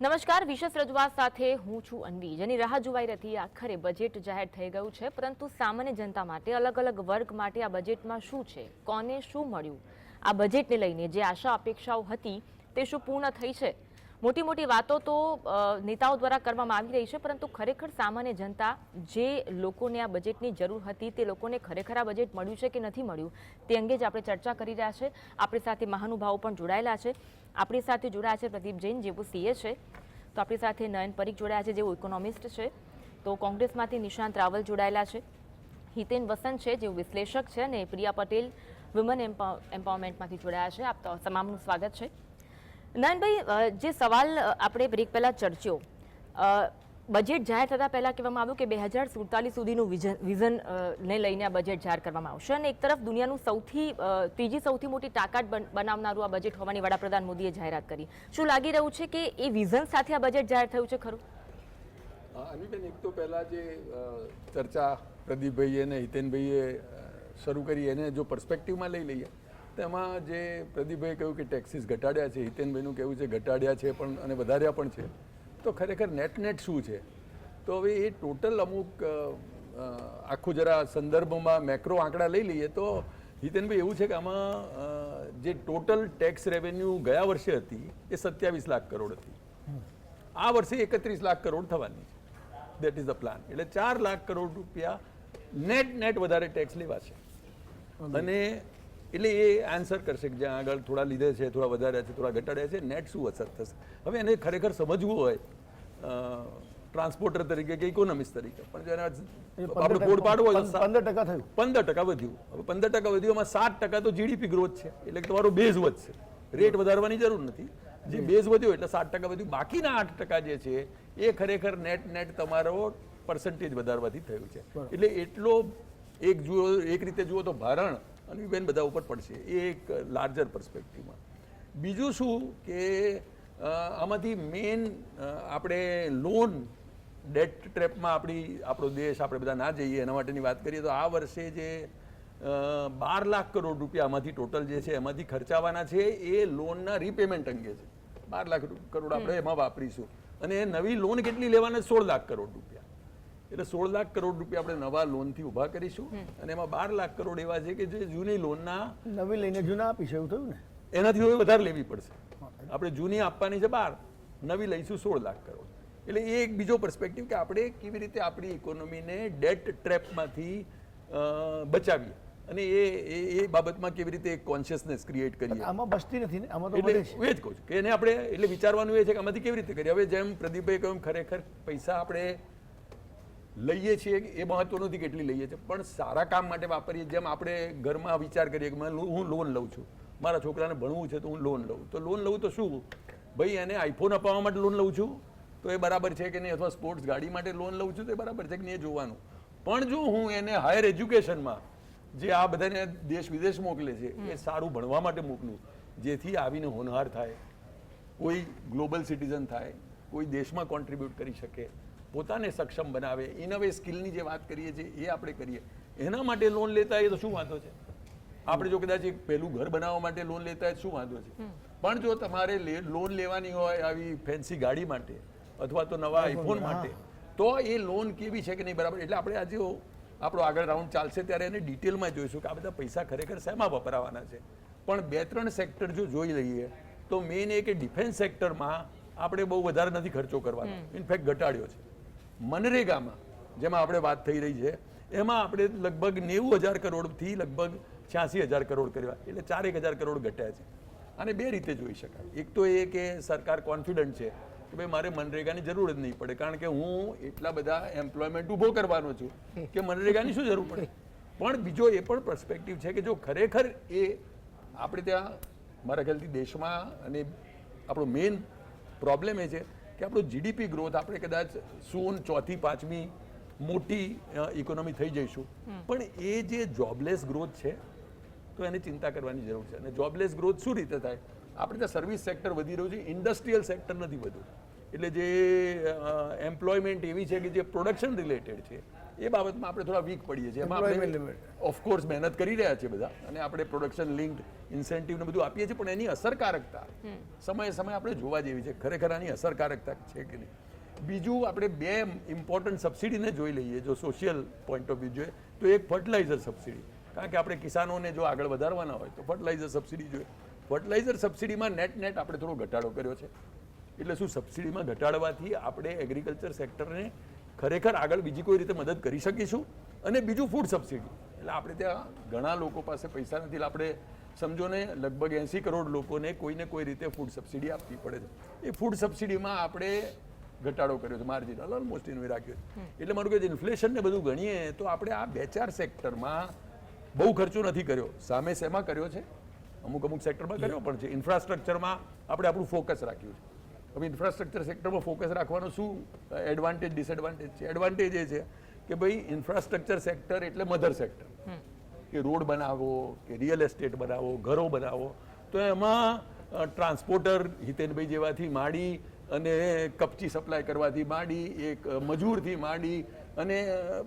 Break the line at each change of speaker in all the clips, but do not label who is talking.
નમસ્કાર, વિશેષ રજૂઆત સાથે હું છું અન્વી. જેની રાહ જોવાઈ હતી આખરે બજેટ જાહેર થઈ ગયું છે, પરંતુ સામાન્ય જનતા માટે, અલગ અલગ વર્ગ માટે આ બજેટમાં શું છે, કોને શું મળ્યું, આ બજેટને લઈને જે આશા અપેક્ષાઓ હતી તે શું પૂર્ણ થઈ છે? મોટી મોટી વાતો તો નેતાઓ દ્વારા કરવામાં આવી રહી છે, પરંતુ ખરેખર સામાન્ય જનતા, જે લોકોને આ બજેટની જરૂર હતી, તે લોકોને ખરેખર આ બજેટ મળ્યું છે કે નથી મળ્યું, તે અંગે જ આપણે ચર્ચા કરી રહ્યા છે. આપણી સાથે મહાનુભાવો પણ જોડાયેલા છે. આપણી સાથે જોડાયા છે પ્રદીપ જૈન, જેઓ સીએ છે. તો આપણી સાથે નયન પરીખ જોડાયા છે, જેઓ ઇકોનોમિસ્ટ છે. તો કોંગ્રેસમાંથી નિશાંત રાવલ જોડાયેલા છે. હિતેન વસંત છે, જેઓ વિશ્લેષક છે. અને પ્રિયા પટેલ વુમન એમ્પાવરમેન્ટમાંથી જોડાયા છે. આપ તમામનું સ્વાગત છે. નયનભાઈ, જે સવાલ આપણે બ્રેક પહેલા ચર્ચ્યો, બજેટ જાહેર થતાં પહેલા કહેવામાં આવ્યું કે 2047 સુધીનું વિઝન ને લઈને આ બજેટ જાહેર કરવામાં આવશે. અને એક તરફ દુનિયાનું ત્રીજી સૌથી મોટી તાકાત બનાવનારું આ બજેટ હોવાની વડાપ્રધાન મોદીએ જાહેરાત કરી. શું લાગી રહ્યું છે કે એ વિઝન સાથે આ બજેટ જાહેર થયું છે ખરું?
અમીબેન, એક તો પહેલા જે ચર્ચા પ્રદીપભાઈએ અને હિતેનભાઈએ શરૂ કરી એને જો પર્સપેક્ટિવમાં લઈ લઈએ, તેમાં જે પ્રદીપભાઈએ કહ્યું કે ટેક્સીસ ઘટાડ્યા છે, હિતેનભાઈનું કહેવું છે ઘટાડ્યા છે પણ અને વધાર્યા પણ છે, તો ખરેખર નેટ શું છે? તો હવે એ ટોટલ અમુક આખું જરા સંદર્ભમાં મેક્રો આંકડા લઈ લઈએ તો હિતેનભાઈ એવું છે કે આમાં જે ટોટલ ટેક્સ રેવન્યુ ગયા વર્ષે હતી એ 27 લાખ કરોડ હતી. આ વર્ષે 31 લાખ કરોડ થવાની છે. That is the plan. એટલે 4 લાખ કરોડ રૂપિયા નેટ વધારે ટેક્સ લેવાશે. અને એટલે એ આન્સર કરશે કે જ્યાં આગળ થોડા લીધે છે, થોડા વધાર્યા છે, થોડા ઘટાડ્યા છે, નેટ શું અસર થશે. હવે એને ખરેખર સમજવું હોય ટ્રાન્સપોર્ટર તરીકે કે ઇકોનોમિસ્ટ તરીકે, પણ જો આપણે કોડ પાડવો હોય 15% થયું, 15% વધ્યું. હવે 15% વધ્યું, એમાં 7% તો જીડીપી ગ્રોથ છે, એટલે કે તમારો બેઝ વધશે. રેટ વધારવાની જરૂર નથી. જે બેઝ વધ્યો એટલે 7% વધ્યું. બાકીના 8% જે છે એ ખરેખર નેટ તમારો પર્સન્ટેજ વધારવાથી થયું છે. એટલે એટલો એક રીતે જુઓ તો ભારણ અને બેન બધા ઉપર પડશે, એ એક લાર્જર પર્સપેક્ટિવમાં. બીજું શું કે આમાંથી મેઇન આપણે લોન ડેટ ટ્રેપમાં આપણો દેશ આપણે બધા ના જઈએ એના માટેની વાત કરીએ તો આ વર્ષે જે 12 લાખ કરોડ રૂપિયા આમાંથી ટોટલ જે છે એમાંથી ખર્ચાવાના છે એ લોનના રીપેમેન્ટ અંગે છે. 12 લાખ કરોડ આપણે એમાં વાપરીશું. અને નવી લોન કેટલી લેવાના? 16 લાખ કરોડ રૂપિયા. એટલે 16 લાખ કરોડ રૂપિયા આપણે નવા લોનથી ઊભા કરીશું. અને એમાં 12 લાખ કરોડ એવા છે કે જે જૂની લોનના
નવી લઈને જૂના આપીશ એવું થયું ને,
એનાથી વધારે લેવી પડશે. આપણે જૂની આપવાની છે 12, નવી લઈશું 16 લાખ કરોડ. એટલે એ એક બીજો પર્સપેક્ટિવ કે આપણે કેવી રીતે આપણી ઇકોનોમીને ડેટ ટ્રેપમાંથી બચાવીએ અને એ બાબતમાં કેવી રીતે એક કોન્શિયસનેસ ક્રિએટ કરીએ.
આમાં બસતી નથી ને, આમાં તો
એટલે એ જ કહું છું કે એને આપણે એટલે વિચારવાનું એ છે કે આમાંથી કેવી રીતે કરીએ. હવે જેમ પ્રદીપભાઈ કહ્યું, ખરેખર પૈસા આપણે લઈએ છીએ એ મહત્વ નથી કેટલી લઈએ છીએ, પણ સારા કામ માટે વાપરીએ. જેમ આપણે ઘરમાં વિચાર કરીએ કે હું લોન લઉં છું, મારા છોકરાને ભણવું છે તો હું લોન લઉં. તો લોન લઉં તો શું ભાઈ, એને આઈફોન અપાવવા માટે લોન લઉં છું તો એ બરાબર છે કે નહીં, અથવા સ્પોર્ટ્સ ગાડી માટે લોન લઉં છું તો એ બરાબર છે કે નહીં, એ જોવાનું. પણ જો હું એને હાયર એજ્યુકેશનમાં જે આ બધાને દેશ વિદેશ મોકલે છે એ સારું ભણવા માટે મોકલું, જેથી આવીને હોનહાર થાય, કોઈ ગ્લોબલ સિટીઝન થાય, કોઈ દેશમાં કોન્ટ્રીબ્યુટ કરી શકે, પોતાને સક્ષમ બનાવે, ઇનોવે સ્કિલની જે વાત કરીએ છીએ એ આપણે કરીએ, એના માટે લોન લેતા એ તો શું વાંધો છે? આપણે જો કદાચ એક પહેલું ઘર બનાવવા માટે લોન લેતા શું વાંધો છે? પણ જો તમારે લોન લેવાની હોય આવી ફેન્સી ગાડી માટે અથવા તો નવા આઈફોન માટે, તો એ લોન કેવી છે કે નહીં બરાબર. એટલે આપણે આજે આપણો આગળ રાઉન્ડ ચાલશે ત્યારે એને ડિટેલમાં જોઈશું કે આ બધા પૈસા ખરેખર શેમાં વપરાવાના છે. પણ 2-3 સેક્ટર જો જોઈ લઈએ તો મેઇન એ કે ડિફેન્સ સેક્ટરમાં આપણે બહુ વધારે નથી ખર્ચો કરવાનો, ઇનફેક્ટ ઘટાડ્યો છે. મનરેગામાં જેમાં આપણે વાત થઈ રહી છે એમાં આપણે લગભગ 90,000 કરોડથી લગભગ 86,000 કરોડ કર્યા, એટલે 4,000 કરોડ ઘટ્યા છે. અને બે રીતે જોઈ શકાય. એક તો એ કે સરકાર કોન્ફિડન્ટ છે કે ભાઈ મારે મનરેગાની જરૂર જ નહીં પડે, કારણ કે હું એટલા બધા એમ્પ્લોયમેન્ટ ઊભો કરવાનો છું કે મનરેગાની શું જરૂર પડે. પણ બીજો એ પણ પર્સપેક્ટિવ છે કે જો ખરેખર એ આપણે ત્યાં મારા ખ્યાલથી દેશમાં અને આપણો મેઇન પ્રોબ્લેમ એ છે કે આપણો જીડીપી ગ્રોથ આપણે કદાચ સૂન 4થી 5મી મોટી ઇકોનોમી થઈ જઈશું, પણ એ જે જોબલેસ ગ્રોથ છે તો એની ચિંતા કરવાની જરૂર છે. અને જોબલેસ ગ્રોથ શું રીતે થાય? આપણે ત્યાં સર્વિસ સેક્ટર વધી રહ્યું છે, ઇન્ડસ્ટ્રીયલ સેક્ટર નથી વધુ. એટલે જે એમ્પ્લોયમેન્ટ એવી છે કે જે પ્રોડક્શન રિલેટેડ છે એ બાબતમાં આપણે થોડા વીક પડીએ છીએ. એમાં
Employment
આપણે
limit.
ઓફકોર્સ મહેનત કરી રહ્યા છે બધા, અને આપણે પ્રોડક્શન લિંક્ડ ઇન્સેન્ટિવ ને બધું આપીએ છીએ, પણ એની અસરકારકતા સમયે સમયે આપણે જોવા જેવી છે, ખરેખર આની અસરકારકતા છે કે નહીં. બીજું આપણે બે ઇમ્પોર્ટન્ટ સબસિડીને જોઈ લઈએ જો સોશિયલ પોઈન્ટ ઓફ વ્યૂ જોઈએ તો એક ફર્ટિલાઇઝર સબસિડી, કારણ કે આપણે કિસાનોને જો આગળ વધારવાના હોય તો ફર્ટિલાઇઝર સબસિડી જોઈએ. ફર્ટિલાઇઝર સબસિડીમાં નેટ આપણે થોડો ઘટાડો કર્યો છે. એટલે શું, સબસિડીમાં ઘટાડવાથી આપણે એગ્રીકલ્ચર સેક્ટરને ખરેખર આગળ બીજી કોઈ રીતે મદદ કરી શકીશું. અને બીજું ફૂડ સબસિડી, એટલે આપણે ત્યાં ઘણા લોકો પાસે પૈસા નથી, એટલે આપણે સમજો ને લગભગ 80 કરોડ લોકોને કોઈને કોઈ રીતે ફૂડ સબસિડી આપવી પડે છે. એ ફૂડ સબસિડીમાં આપણે ઘટાડો કર્યો છે, માર્જિનલ ઓલમોસ્ટ એનું રાખ્યું છે. એટલે મારું કે ઇન્ફ્લેશન ને બધું ગણીએ તો આપણે આ 2-4 સેક્ટરમાં બહુ ખર્ચો નથી કર્યો. સામે શેમાં કર્યો છે, અમુક સેક્ટરમાં કર્યો પણ છે. ઇન્ફ્રાસ્ટ્રક્ચરમાં આપણે આપણું ફોકસ રાખ્યું છે. હવે ઇન્ફ્રાસ્ટ્રક્ચર સેક્ટરમાં ફોકસ રાખવાનો શું એડવાન્ટેજ ડિસએડવાન્ટેજ છે? એડવાન્ટેજ એ છે કે ભાઈ ઇન્ફ્રાસ્ટ્રક્ચર સેક્ટર એટલે મધર સેક્ટર, કે રોડ બનાવો, કે રિયલ એસ્ટેટ બનાવો, ઘરો બનાવો, તો એમાં ટ્રાન્સપોર્ટર હિતેનભાઈ જેવાથી માંડી અને કપચી સપ્લાય કરવાથી માંડી, એક મજૂરથી માંડી અને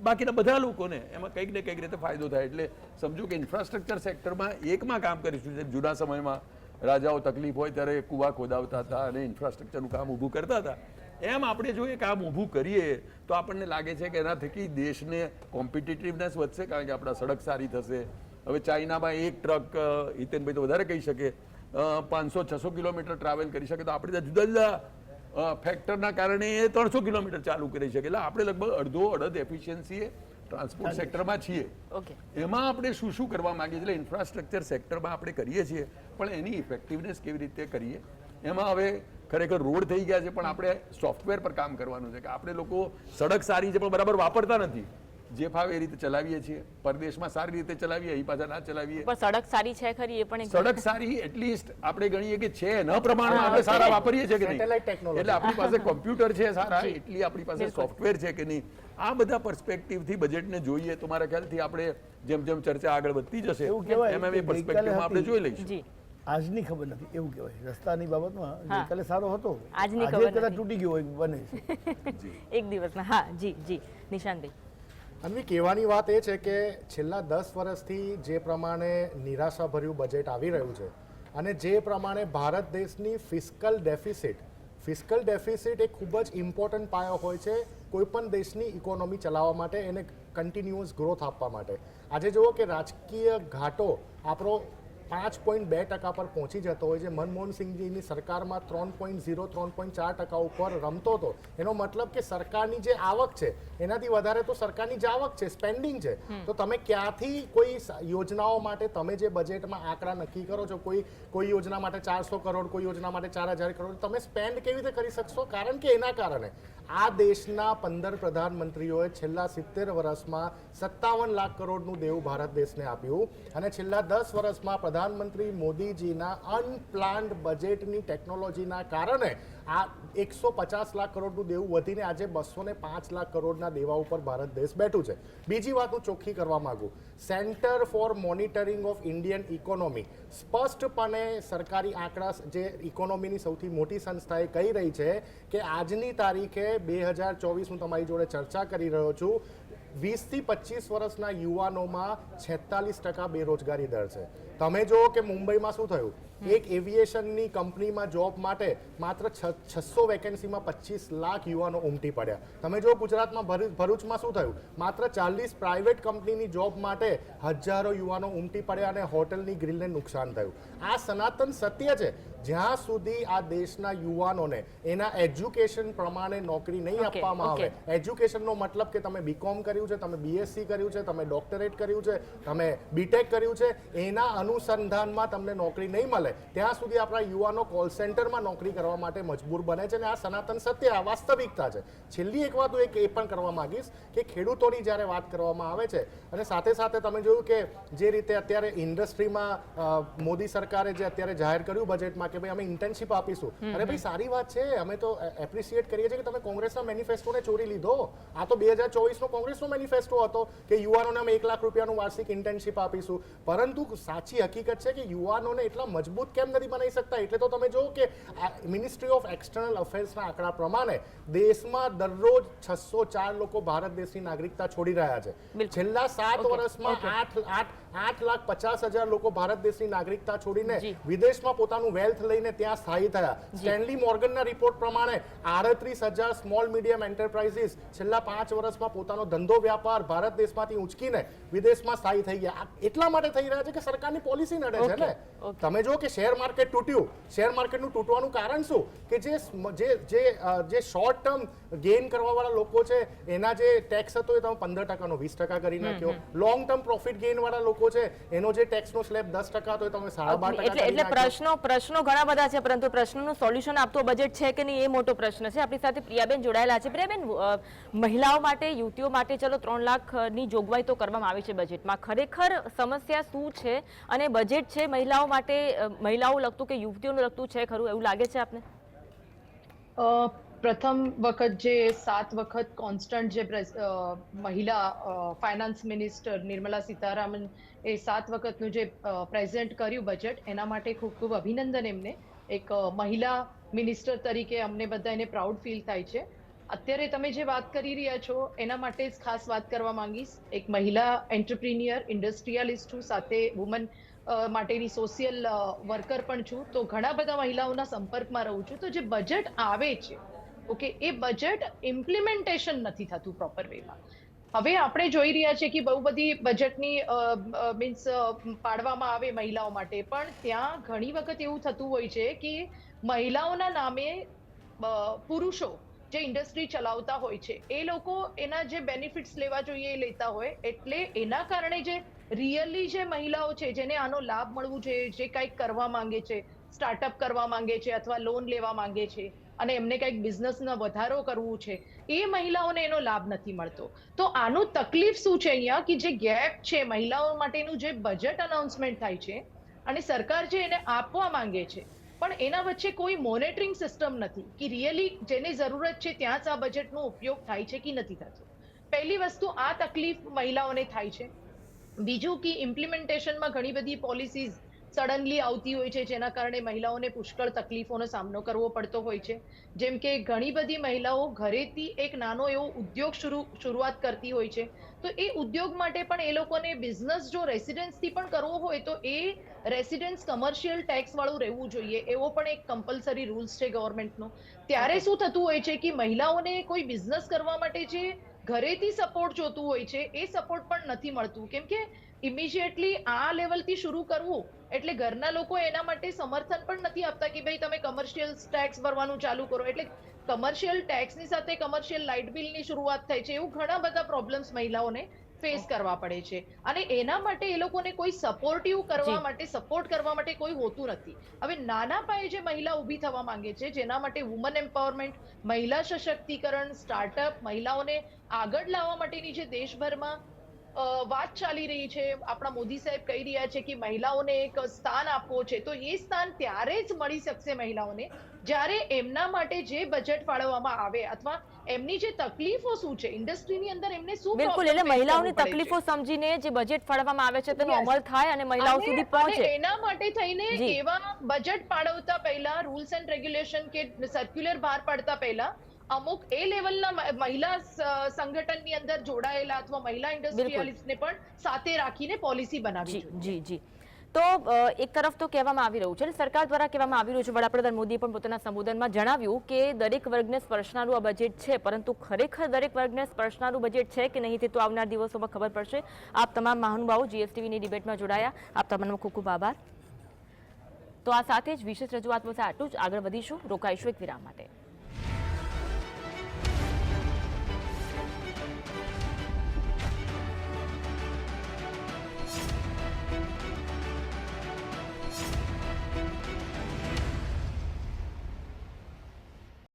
બાકીના બધા લોકોને એમાં કંઈક ને કંઈક રીતે ફાયદો થાય. એટલે સમજો કે ઇન્ફ્રાસ્ટ્રક્ચર સેક્ટરમાં એકમાં કામ કરીશું. જેમ જૂના સમયમાં રાજાઓ તકલીફ હોય ત્યારે કૂવા ખોદાવતા હતા અને ઇન્ફ્રાસ્ટ્રક્ચરનું કામ ઊભું કરતા હતા, એમ આપણે જો એ કામ ઊભું કરીએ તો આપણને લાગે છે કે એના થકી દેશને કોમ્પિટિટિવનેસ વધશે, કારણ કે આપણા સડક સારી થશે. હવે ચાઇનામાં એક ટ્રક, હિતેનભાઈ તો વધારે કહી શકે, 500-600 કિલોમીટર ટ્રાવેલ કરી શકે, તો આપણે ત્યાં જુદા જુદા ફેક્ટરના કારણે એ 300 કિલોમીટર ચાલુ કરી શકે. એટલે આપણે લગભગ અડધ એફિશિયન્સી ટ્રાન્સપોર્ટ સેક્ટરમાં છીએ. એમાં આપણે શું શું કરવા માંગીએ છીએ, એટલે ઇન્ફ્રાસ્ટ્રક્ચર સેક્ટરમાં આપણે કરીએ છીએ, પણ એની ઇફેક્ટિવનેસ કેવી રીતે કરીએ. એમાં હવે ખરેખર રોડ થઈ ગયા છે, પણ આપણે સોફ્ટવેર પર કામ કરવાનું છે કે આપણે લોકો સડક સારી છે પણ બરાબર વાપરતા નથી, જે ફાવે એ રીતે ચલાવીએ છીએ. પરદેશમાં સારી રીતે ચલાવીએ, અહીં પાછા ના ચલાવીએ.
પણ સડક સારી છે ખરી, એ પણ એક
સડક સારી એટલીસ્ટ આપણે ગણીએ કે છે, ન પ્રમાણમાં આપણે સારા વાપરીએ છીએ કે નહીં. એટલે આપણી પાસે કોમ્પ્યુટર છે સારા, એટલી આપણી પાસે સોફ્ટવેર છે કે નહીં. આ બધા પર્સપેક્ટિવથી બજેટને જોઈએ તો મારા ખ્યાલથી આપણે જેમ જેમ ચર્ચા આગળ વધતી જશે
એવું કહેવાય
એમ એમ એ
કે
પર્સપેક્ટિવમાં આપણે જોઈ લઈશું.
જી
આજની ખબર નથી એવું કહેવાય. રસ્તાની બાબતમાં ગઈકાલે સારો હતો,
આજની
આજે
ખબર
કદાચ
નથી.
તૂટી ગયો હોય બને છે.
એક દિવસમાં. હા જી જી નિશાંતભાઈ.
અન્વી, કહેવાની વાત એ છે કે છેલ્લા 10 વર્ષથી જે પ્રમાણે નિરાશાભર્યું બજેટ આવી રહ્યું છે અને જે પ્રમાણે ભારત દેશની ફિસ્કલ ડેફિસિટ એક ખૂબ જ ઇમ્પોર્ટન્ટ પાયો હોય છે કોઈ પણ દેશની ઇકોનોમી ચલાવવા માટે, એને કન્ટિન્યુઅસ ગ્રોથ આપવા માટે. આજે જુઓ કે રાજકીય ઘાટો આપણો 5.2% પર પહોંચી જતો હોય છે. મનમોહન સિંહજીની સરકારમાં 3.0-3.4% ઉપર રમતો હતો. એનો મતલબ કે સરકારની જે આવક છે એનાથી વધારે તો સરકારની જ આવક છે, સ્પેન્ડિંગ છે. તો તમે ક્યાંથી કોઈ યોજનાઓ માટે તમે જે બજેટમાં આંકડા નક્કી કરો છો, કોઈ યોજના માટે 400 કરોડ, કોઈ યોજના માટે 4000 કરોડ, તમે સ્પેન્ડ કેવી રીતે કરી શકશો? કારણ કે એના કારણે આ દેશના 15 પ્રધાનમંત્રીઓએ છેલ્લા 70 વર્ષમાં 57 લાખ કરોડનું દેવું ભારત દેશને આપ્યું, અને છેલ્લા 10 વર્ષમાં પ્રધાનમંત્રી મોદીજીના અનપ્લાન્ડ બજેટની ટેકનોલોજીના કારણે આ 150 લાખ કરોડનું દેવું વધીને આજે 205 લાખ કરોડના દેવા ઉપર ભારત દેશ બેઠું છે. બીજી વાત હું ચોખ્ખી કરવા માંગુ, centre for monitoring of Indian economy સ્પષ્ટપણે સરકારી આંકડા, જે ઇકોનોમીની સૌથી મોટી સંસ્થા એ કહી રહી છે કે આજની તારીખે 2024 હું તમારી જોડે ચર્ચા કરી રહ્યો છું, 20 થી 25 વર્ષના યુવાનોમાં 46% બેરોજગારી દર છે. તમે જુઓ કે મુંબઈમાં શું થયું, એક એવિએશનની કંપનીમાં જોબ માટે માત્ર 600 વેકેન્સીમાં 25 લાખ યુવાનો ઉમટી પડ્યા. તમે જુઓ ગુજરાતમાં ભરૂચમાં શું થયું, માત્ર 40 પ્રાઇવેટ કંપનીની જોબ માટે હજારો યુવાનો ઉમટી પડ્યા અને હોટલની ગ્રીલને નુકસાન થયું. આ સનાતન સત્ય છે. જ્યાં સુધી આ દેશના યુવાનોને એના એજ્યુકેશન પ્રમાણે નોકરી નહીં આપવામાં આવે, એજ્યુકેશનનો મતલબ કે તમે બીકોમ કર્યું છે, તમે બીએસસી કર્યું છે, તમે ડોક્ટરેટ કર્યું છે, તમે બીટેક કર્યું છે, એના અનુસંધાનમાં તમને નોકરી નહીં મળે, ત્યાં સુધી આપણા યુવાનો કોલ સેન્ટરમાં નોકરી કરવા માટે મજબૂર બને છે. અને આ સનાતન સત્ય, આ વાસ્તવિકતા છે. છેલ્લી એક વાત હું એ પણ કરવા માંગીશ કે ખેડૂતોની જ્યારે વાત કરવામાં આવે છે, અને સાથે સાથે તમે જોયું કે જે રીતે અત્યારે ઇન્ડસ્ટ્રીમાં મોદી સરકારે જે અત્યારે જાહેર કર્યું બજેટમાં કે ભાઈ અમે ઇન્ટર્નશિપ આપીશું. અરે ભાઈ સારી વાત છે, અમે તો એપ્રિશિએટ કરીએ છીએ કે તમે કોંગ્રેસના મેનિફેસ્ટોને ચોરી લીધો. આ તો 2024નો કોંગ્રેસનો મેનિફેસ્ટો હતો કે યુવાનોને અમે 1 લાખ રૂપિયાનું વાર્ષિક ઇન્ટર્નશિપ આપીશું. પરંતુ સાચી હકીકત છે કે યુવાનોને એટલા મજબૂત કેમ નથી બનાવી શકતા. એટલે તો તમે જો કે મિનિસ્ટ્રી ઓફ એક્સટર્નલ અફેર્સના આંકડા પ્રમાણે દેશમાં દરરોજ 604 લોકો ભારત દેશની નાગરિકતા છોડી રહ્યા છે. છેલ્લા 7 વર્ષમાં 8,50,000 લોકો ભારત દેશની નાગરિકતા છોડીને વિદેશમાં પોતાનું વેલ્થ લઈને ત્યાં સ્થાયી થયા. સ્ટેનલી મોર્ગનના રિપોર્ટ પ્રમાણે 38,000 સ્મોલ મીડિયમ એન્ટરપ્રાઇઝીસ છેલ્લા 5 વર્ષમાં પોતાનો ધંધો વ્યાપાર ભારત દેશમાંથી ઉંચકીને વિદેશમાં સ્થાયી થઈ ગયા. એટલા માટે થઈ રહ્યા છે કે સરકારની પોલિસી નડે છે ને. તમે જો કે શેર માર્કેટ તૂટ્યું. શેર માર્કેટનું તૂટવાનું કારણ શું? કે જે શોર્ટ ટર્મ ગેઇન કરવાવાળા લોકો છે એના જે ટેક્સ હતો એ તમે 15%નો 20% કરી નાખ્યો. લોંગ ટર્મ પ્રોફિટ ગેઇન વાળા લોકો છે એનો જે ટેક્સનો સ્લેબ 10% હતો એ તમે 12.5%
એટલે પ્રશ્નો ઘણા બધા છે, પરંતુ પ્રશ્નોનું સોલ્યુશન આપતો બજેટ છે કે નહીં એ મોટો પ્રશ્ન છે. આપણી સાથે પ્રિયાબેન જોડાયેલા છે. પ્રિયાબેન, મહિલાઓ માટે, યુવતીઓ માટે ચલો 3 લાખની જોગવાઈ તો કરવામાં આવી છે બજેટમાં. ખરેખર સમસ્યા શું છે અને બજેટ છે મહિલાઓ માટે, મહિલાઓ લગતું કે યુવતીઓને લગતું છે ખરું, એવું લાગે છે આપને?
પ્રથમ વખત જે 7 વખત કોન્સ્ટન્ટ જે મહિલા ફાઇનાન્સ મિનિસ્ટર નિર્મલા સીતારામન એ 7 વખતનું જે પ્રેઝન્ટ કર્યું બજેટ, એના માટે ખૂબ ખૂબ અભિનંદન એમને. એક મહિલા મિનિસ્ટર તરીકે અમને બધાને પ્રાઉડ ફીલ થાય છે. અત્યારે તમે જે વાત કરી રહ્યા છો એના માટે જ ખાસ વાત કરવા માંગીશ. એક મહિલા એન્ટરપ્રિન્યોર, ઇન્ડસ્ટ્રીયાલિસ્ટ છું, સાથે વુમન માટેની સોશિયલ વર્કર પણ છું. તો ઘણા બધા મહિલાઓના સંપર્કમાં રહું છું. તો જે બજેટ આવે છે, ઓકે, એ બજેટ ઇમ્પ્લિમેન્ટેશન નથી થતું પ્રોપર વેમાં. હવે આપણે જોઈ રહ્યા છીએ કે બહુ બધી બજેટની મીન્સ પાડવામાં આવે મહિલાઓ માટે, પણ ત્યાં ઘણી વખત એવું થતું હોય છે કે મહિલાઓના નામે પુરુષો જે ઇન્ડસ્ટ્રી ચલાવતા હોય છે એ લોકો એના જે બેનિફિટ્સ લેવા જોઈએ એ લેતા હોય. એટલે એના કારણે જે રિયલી જે મહિલાઓ છે જેને આનો લાભ મળવું જોઈએ, જે કંઈક કરવા માંગે છે, સ્ટાર્ટઅપ કરવા માંગે છે અથવા લોન લેવા માંગે છે અને એમને કંઈક બિઝનેસનો વધારો કરવું છે, એ મહિલાઓને એનો લાભ નથી મળતો. તો આનું તકલીફ શું છે અહીંયા કે જે ગેપ છે મહિલાઓ માટેનું, જે બજેટ અનાઉન્સમેન્ટ થાય છે અને સરકાર જે એને આપવા માંગે છે, પણ એના વચ્ચે કોઈ મોનિટરિંગ સિસ્ટમ નથી કે રિયલી જેને જરૂરત છે ત્યાં જ આ બજેટનો ઉપયોગ થાય છે કે નથી થતો. પહેલી વસ્તુ આ તકલીફ મહિલાઓને થાય છે. બીજું કે ઇમ્પ્લિમેન્ટેશનમાં ઘણી બધી પોલિસીઝ સડનલી આવતી હોય છે જેના કારણે મહિલાઓને પુષ્કળ તકલીફોનો સામનો કરવો પડતો હોય છે. જેમ કે ઘણી બધી મહિલાઓ ઘરેથી એક નાનો એવો ઉદ્યોગ શરૂઆત કરતી હોય છે. તો એ ઉદ્યોગ માટે પણ એ લોકોને બિઝનેસ જો રેસિડેન્સથી પણ કરવો હોય તો એ રેસિડેન્સ કમર્શિયલ ટેક્સ વાળું રહેવું જોઈએ, એવો પણ એક કમ્પલસરી રૂલ્સ છે ગવર્મેન્ટનો. ત્યારે શું થતું હોય છે કે મહિલાઓને કોઈ બિઝનેસ કરવા માટે જે ઘરેથી સપોર્ટ જોતું હોય છે એ સપોર્ટ પણ નથી મળતું. કેમ કે ઇમિડિયેટલી આ લેવલથી શરૂ કરવું એટલે ઘરના લોકો એના માટે સમર્થન પણ નથી આપતા કે ભાઈ તમે કમર્શિયલ ટેક્સ ભરવાનું ચાલુ કરો. એટલે કમર્શિયલ ટેક્સની સાથે કમર્શિયલ લાઇટ બિલની શરૂઆત થાય છે. એવું ઘણા બધા પ્રોબ્લેમ્સ મહિલાઓને ફેસ કરવા પડે છે અને એના માટે એ લોકોને કોઈ સપોર્ટિવ કરવા માટે, સપોર્ટ કરવા માટે કોઈ હોતું નથી. હવે નાના પાયે જે મહિલા ઊભી થવા માંગે છે, જેના માટે વુમન એમ્પાવરમેન્ટ, મહિલા સશક્તિકરણ, સ્ટાર્ટઅપ, મહિલાઓને આગળ લાવવા માટેની જે દેશભરમાં વાત ચાલી રહી છે, આપણા મોદી સાહેબ કહી રહ્યા છે કે મહિલાઓને એક સ્થાન આપવો છે, તો એ સ્થાન ત્યારે જ મળી શકશે મહિલાઓને જ્યારે એમના માટે જે બજેટ ફાળવવામાં આવે અથવા એમની જે તકલીફો શું છે ઇન્ડસ્ટ્રીની અંદર, એમને શું
બિલકુલ, એટલે મહિલાઓની તકલીફો સમજીને જે બજેટ ફાળવવામાં આવે છે તેનો અમલ થાય અને મહિલાઓ સુધી પહોંચે.
એના માટે થઈને એવા બજેટ ફાળવતા પહેલા રૂલ્સ એન્ડ રેગ્યુલેશન કે સર્ક્યુલર બહાર પાડતા પહેલા અમુક એ લેવલના મહિલા સંગઠનની અંદર જોડાયેલા અથવા મહિલા ઇન્ડસ્ટ્રીયલિસ્ટને પણ સાથે રાખીને પોલિસી બનાવવી જોઈએ.
જી જી. તો એક તરફ તો કહેવામાં આવી રહ્યું છે, સરકાર દ્વારા કહેવામાં આવી રહ્યું છે, વડાપ્રધાન મોદીએ પણ પોતાના સંબોધનમાં જણાવ્યું કે દરેક વર્ગને સ્પર્શનારું આ બજેટ છે, પરંતુ ખરેખર દરેક વર્ગને સ્પર્શનારું બજેટ છે કે નહીં તે તો આવનાર દિવસોમાં ખબર પડશે. આપ તમામ મહાનુભાવો જીએસટીવીની ડિબેટમાં જોડાયા, આપ તમામનો ખૂબ ખૂબ આભાર. તો આ સાથે જ વિશેષ રજૂઆત સાથે આટલું જ. આગળ વધીશું, રોકાઈશું એક વિરામ માટે.